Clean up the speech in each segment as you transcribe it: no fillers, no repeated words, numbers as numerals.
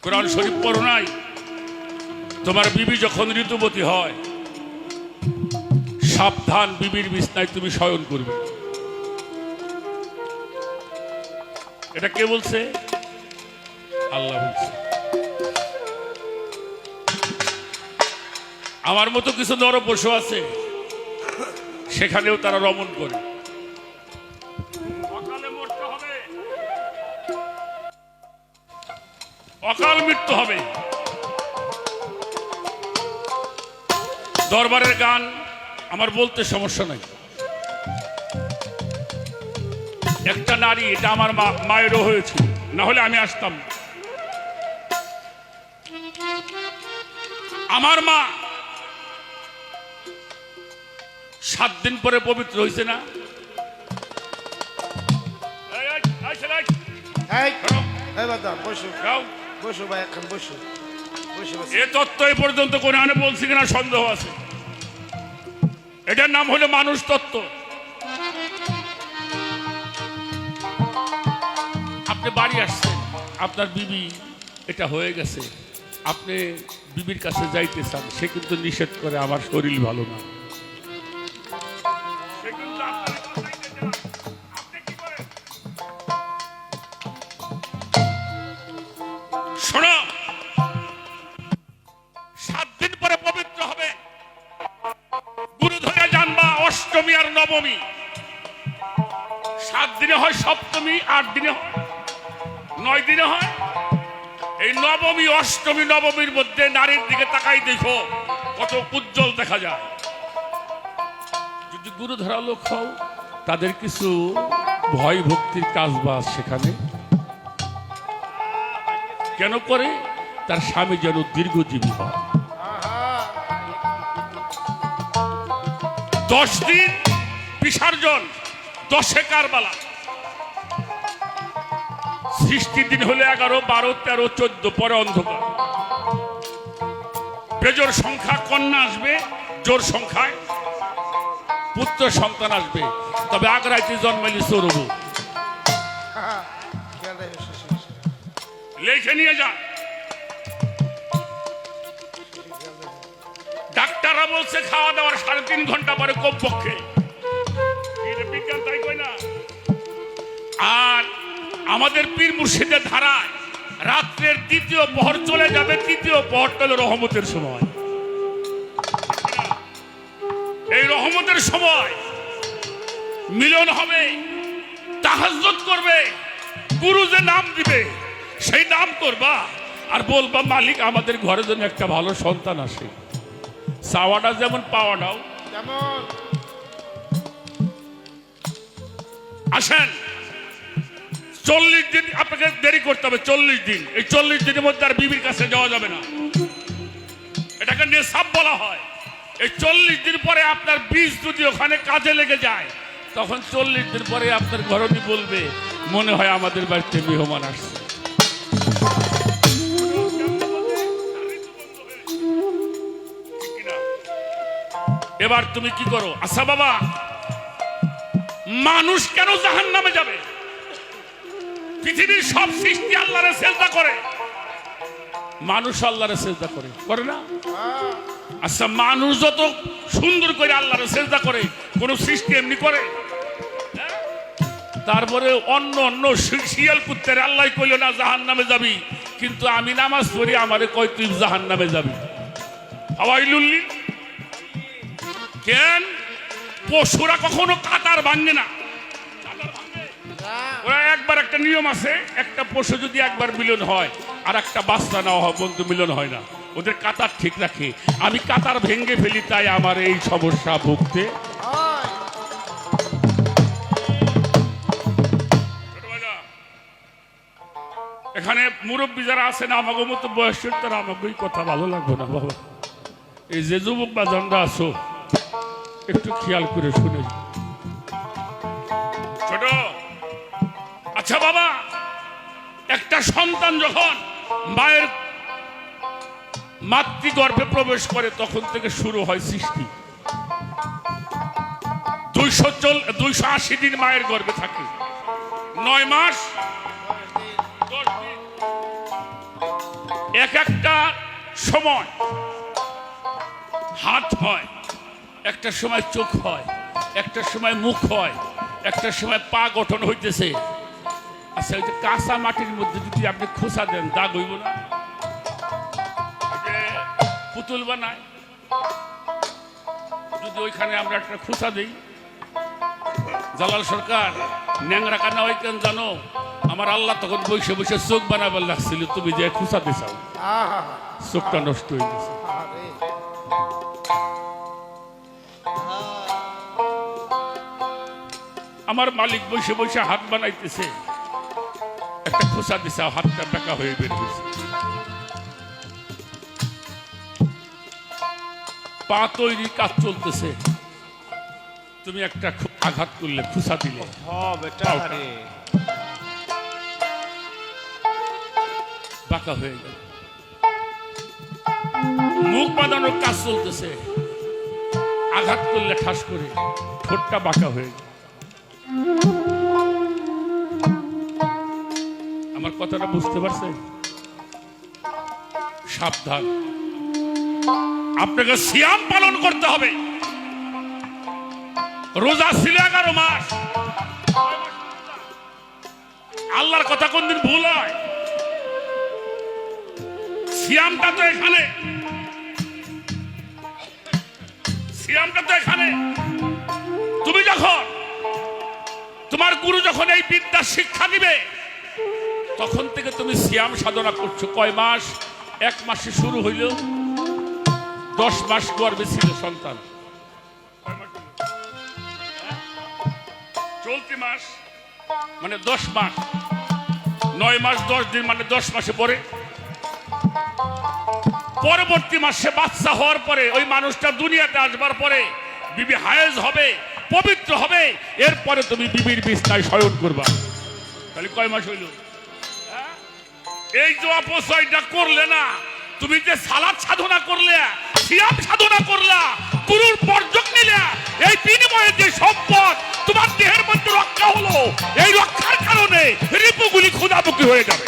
কোরআন শরীফ পড়ো নাই? তোমার বিবি যখন ঋতুবতী হয়, সাবধান, বিবির বিছনায় তুমি শয়ন করবে। এটা কে বলছে? আল্লাহ বলছে। আমার মতো কিছু নর পশু আছে, সেখানেও তারা রমণ করে। অকালে মরতে হবে, অকাল মৃত্যু হবে। দরবারের গান আমার বলতে সমস্যা নাই। একটা নারী, এটা আমার মায়েরও হয়েছিল, না হলে আমি আসতাম না। আমার মা 7 দিন পরে পবিত্র হয়েছে না? এ তত্ত্ব এ পর্যন্ত কোরআনে বলছি কিনা সন্দেহ আছে। এটার নাম হলো মানুষ তত্ত্ব। আপনি বাড়ি আসছেন, আপনার বিবি এটা হয়ে গেছে, আপনি বিবির কাছে যাইতে চান, সে কিন্তু নিষেধ করে, আমার শরীর ভালো না। শোনো, 7 দিন পরে পবিত্র হবে, গুরু ধরে জানবা অষ্টমী আর নবমী। 7 দিনে হয় সপ্তমী, 8 দিনে হয়, 9 দিনে হয়। এই নবমী, অষ্টমী, নবমীর মধ্যে নারীর দিকে তাকাই দেখো কত উজ্জ্বল দেখা যায়। যদি গুরু ধরা লোক হও, তাদের কিছু ভয় ভক্তির কাজ বাজ সেখানে কেন করে? তার স্বামী যেন দীর্ঘজীবী হয়। 10 দিন বিসর্জন, 10-এ কারবালা। সৃষ্টির দিন হলে 11, 12, 13, 14, পরে অন্ধকার। বেজোর সংখ্যা কন্যা আসবে, জোর সংখ্যায় পুত্র সন্তান আসবে। তবে আগ্রাইতে জন্মাইলে চড়ব, লেখে নিয়ে যান। ডাক্তাররা বলছে খাওয়া দাওয়ার 3.5 ঘন্টা পরে কমপক্ষে। বিজ্ঞান তাই কই না? আর আমাদের পীর মুর্শিদের ধারায় রাত্রের 2য় প্রহর চলে যাবে, 3য় প্রহরটা হলো রহমতের সময়। এই রহমতের সময় মিলন হবে, তাহাজ্জুদ করবে, গুরু যে নাম দিবে সেই নাম করবা, আর বলবা মালিক আমাদের ঘরে যেন একটা ভালো সন্তান আসে। চাওয়াটা যেমন পাওয়াটাও যেমন। আসেন, 40 দিন আপনাকে দেরি করতে হবে। 40 দিন, এই 40 দিনের মধ্যে আর বিবির কাছে যাওয়া যাবে না। এটাকে নেশাব বলা হয়। এই 40 দিন পরে আপনার বীজ যদি ওখানে কাজে লেগে যায়, তখন 40 দিন পরে আপনার ঘরণী বলবে মনে হয় আমাদের বাড়িতে মেহমান আসছে। এবার তুমি কি করো? আচ্ছা বাবা, মানুষ কেন জাহান্নামে যাবে? পৃথিবীর সব সৃষ্টি আল্লাহরে সিজদা করে, মানুষ আল্লাহরে সিজদা করে, করে না? আচ্ছা, মানুষ যত সুন্দর করে আল্লাহরে সিজদা করে, কোন সৃষ্টি এমনি করে? তারপরে অন্য অন্য শিয়াল কুত্তারে আল্লাহ কইল না জাহান্নামে যাবি, কিন্তু আমি নামাজ পড়ি, আমারে কয় তুই জাহান্নামে যাবি। হাওয়াইলুল্লি কেন? পশুরা কখনো কাতার ভাঙে না। ওরা একবার, একটা নিয়ম আছে, একটা পশু যদি একবার মিলন হয় আর একটা বাচ্চা নেওয়া হয়, বন্ধু মিলন হয় না, ওদের কাতার ঠিক রাখে। আমি কাতার ভেঙে ফেলি, তাই আমার এই সমস্যা ভুগতে। এখানে মুরব্বী যারা আছে না, আমাকে মতো বয়সের, তারা আমাকে কথা ভালো লাগবে না বাবা। এই যে যুবক বাজানরা আছো, একটু খেয়াল করে শুনে। ছোট, আচ্ছা বাবা, একটা সন্তান যখন মায়ের মাতৃগর্ভে প্রবেশ করে, তখন থেকে শুরু হয় সৃষ্টি। 280 দিন মায়ের গর্ভে থাকে, 9 মাস 10 দিন। এক একটা সময় হাত হয়, একটা সময় চোখ হয়, একটা সময় মুখ হয়, একটা সময় পা গঠন হইতেছে। আচ্ছা, ওই যে কাঁচা মাটির মধ্যে যদি আপনি খোসা দেন, দাগ হইব না? পুতুল বানায়, যদি ওইখানে আমরা একটা খোসা দিই, জালাল সরকার ন্যাংরা কান্না হয় কেন জানো? আমার আল্লাহ তখন বসে বসে চোখ বানাবার লাগছিল, তুমি যে খুঁচা দিছাও, চোখটা নষ্ট হয়ে গেছে। আমার মালিক বসে বসে হাত বানাইতেছে, একটা খুঁচা দিছে, হাতটা বেঁকা হয়ে বের হয়েছে। পা তৈরি কাজ চলতেছে, তুমি একটা আঘাত করলে, খুঁচা দিলে, বাঁকা হয়ে গেল। মুখ বাঁধানোর কাজ চলতেছে, আঘাত করলে ঠাস করে ঠোঁটটা বাঁকা হয়ে গেল। আমার কথাটা বুঝতে পারছেন? সাবধান, আপনাকে সিয়াম পালন করতে হবে। রোজা ছিল 11 মাস। আল্লাহর কথা কোনদিন ভুল হয়? সিয়ামটা তো এখানে, সিয়ামটা তো এখানে। তুমি যখন, তোমার গুরু যখন এই বিদ্যা শিক্ষা দিবে, তখন থেকে তুমি সিয়াম সাধনা করছো। কয় মাস? 1 মাসে শুরু হইল, 10 মাস গর্ভে ছিল সন্তান, চলতি মাস মানে 10 মাস, 9 মাস 10 দিন মানে 10 মাসে পরে, পরবর্তী মাসে বাচ্চা হওয়ার পরে, ওই মানুষটা দুনিয়াতে আসবার পরে বিবি হায়েজ হবে, পবিত্র হবে, এরপরে তুমি বিবির বিছনায় শয়ন করবা। তাহলে কয় মাস হইল? এই যে অপচয়টা করলে না, তুমি যে সালাত সাধনা করলে, সিয়াম সাধনা করলা, গুরুর বর্জক নিলে, এই বিনিময়ে যে সম্পদ তোমার দেহের মধ্যে রক্ষা হলো, এই রক্ষার কারণে রিপুগুলি ক্ষুধামুখী হয়ে যাবে।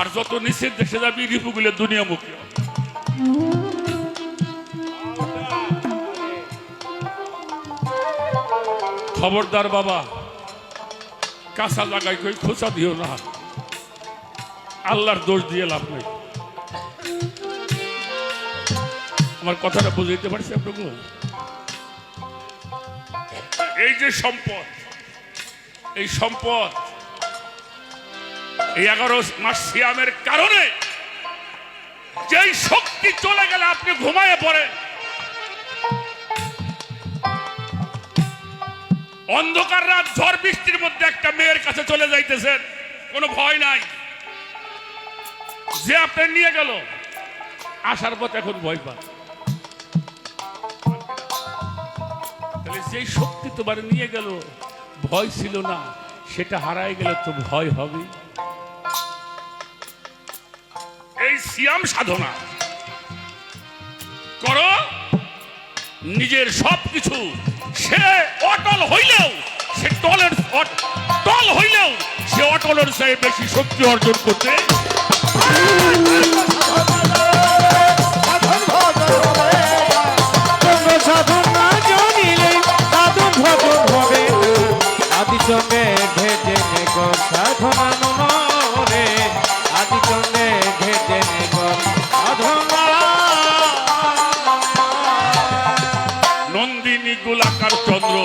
আর যত নিচের দেশে যাবি, রিপুগুলি দুনিয়ামুখী হবে। খবরদার বাবা, কাঁচা জায়গায় কই খোঁচা দিও না, আল্লাহর দোষ দিয়ে লাভ নেই। আমার কথাটা বুঝাইতে পারছি আপনাকে? এই যে সম্পদ, এই সম্পদ এই 11 মাস সিয়ামের কারণে যেই শক্তি চলে গেলে আপনি ঘুমায়ে পড়েন, অন্ধকার রাত ঝড় বৃষ্টির মধ্যে একটা মেয়ের কাছে চলে যাইতেছেন, কোনো ভয় নাই, যে আপনি নিয়ে গেল, আসার পথে এখন ভয় পান। তাহলে যেই শক্তি তোমার নিয়ে গেল, ভয় ছিল না, সেটা হারায় গেলে তো ভয় হবে। এই সিয়াম সাধনা করো, নিজের সবকিছু সে অটল হইলেও, সে টল হইলেও সে অটলের চেয়ে বেশি শক্তি অর্জন করতে। নন্দিনী গোলাকার চন্দ্র,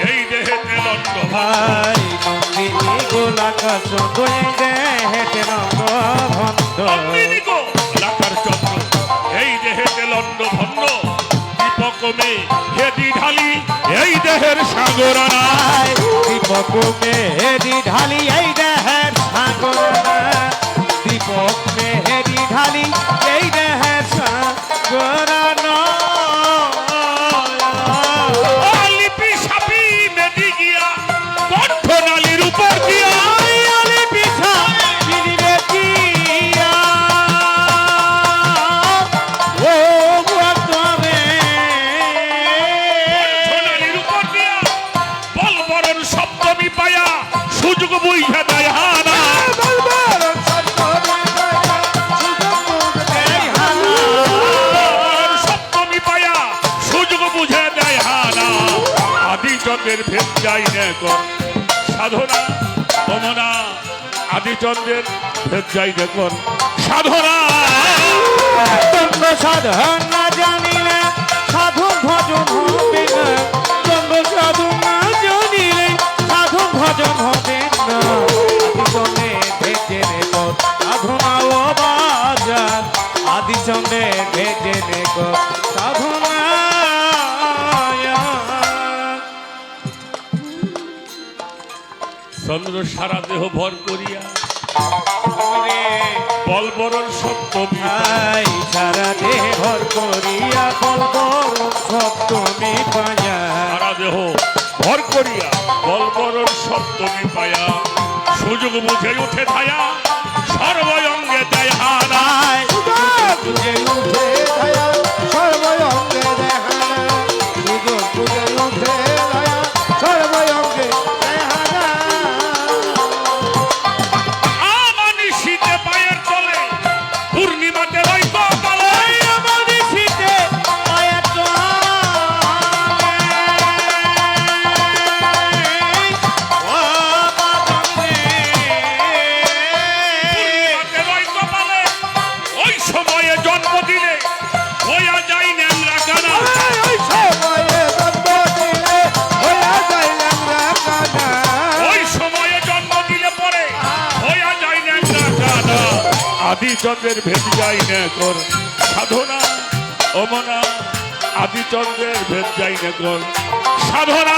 এই দেহে তেলন্দ ভাই, নন্দিনী গোলাকার চন্দ্র, এই দেহে তেলন্দ ভন্ড, নন্দিনী গোলাকার চন্দ্র, এই দেহে তেলন্দ ভন্ড, দীপকমে হেদি ঢালি এই দেহের সাগরানা, দীপকমে হেদি ঢালি এই দেহের সাগরানা, দীপকমে হেদি ঢালি এই দেহের সাগরানা। সপ্তমী পায়া সুযোগ বুঝে দেয় হানা সপ্তমী পায়া সুযোগ বুঝে দেয় হানা আদি চন্দ্রের ভেদ যাই না কর সাধনা কমনা আদি চন্দ্রের ভেদ যাই না কর সাধনা চন্দ্র সাধন না জানিলে সাধন ভজন হবে না চন্দ্র সাধন না জানিলে সাধন ভজন হবে না আদিচন্দ্রে ভেজে নেব সাধনা ও বাজার আদিচন্দ্রে ভেজে নেব সাধনা চন্দ্র সারা দেহ ভর করিয়া বলবরণ সপ্তমী আই সারা দেহ ভর করিয়া বলবর সপ্তমী পায়া সারা দেহ ভর করিয়া বলবরণ সপ্তমী পায়া সুযোগ বুঝে উঠে ধায়া সর্বঙ্গে দেয় হানা তুঝে উঠে দয়া সর্বঙ্গে দেখানা তুঝে তুঝে উঠে দয়া সর্বঙ্গে দেখানা আমানি শীতে পায়ের তলে পূর্ণিমাতে ওই কপালে আমাদের শীতে পায়ের তলে ও বাবারে পূর্ণিমাতে ওই কপালে ওই সময়ে জন্ম দিলে হইয়া যায় ন্যাংরা কানা ওই সময়ে জন্ম দিলে হইয়া যাইলাম রাখানা ওই সময়ে জন্ম দিলে পরে হইয়া যায় ন্যাংরা কানা আদি চন্দ্রের ভেদ যাই না কর সাধনা অমনা আদি চন্দ্রের ভেদ যাই না কর সাধনা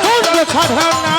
চন্দ্র সাধনা